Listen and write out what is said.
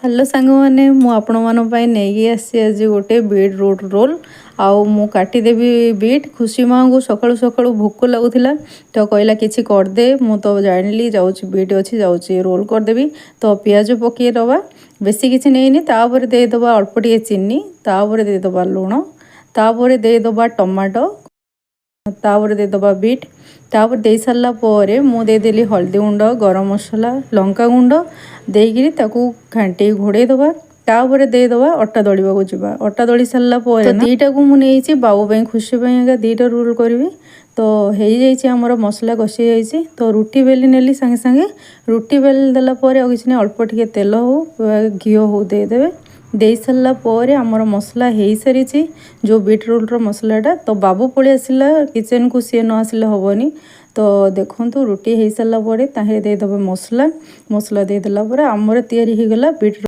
Hello सांग मैंने नहीं आसी आज गोटे बीट रूट रोल आउ मु काटिदेवी बीट खुशी माँ को सकाळु सकाळु भोक लगुला तो कहला किसी करदे मु तो जानी जाऊँगी बीट अच्छी जाऊँगी रोल करदेवी तो पियाज पकई दबा बेसी किसी नहीं तापर देदबा अल्प टे चीनी तापर देदबा लुण तापर देदबा टमाटो तापर देदबा बीट तापर दे सारा पर मुदेली हल्दी गुंड गरम मसला लंका गुंड देकी घाटी घोड़े दबा तापर देदबा अटा दलिया को जीवा अटा दली सारा पर दीटा को मुझे बाबू खुशी दीटा रोल करी तो हो जामर मसला कषि जाइए तो रुटी बेली नेली सांगे सांगे रुटी बेली देला किसी अल्प टे तेल हो घी हो देदेवे दे सारा पर आमर मसला हो सारी जो बीट रोल्र मसलाटा तो बाबू पलि आसला किचन को सी न आसले हेनी तो देखो रुटी हो सारापर देदेवे मसला मसला देदेला आमर तैयारी हो गला बीट।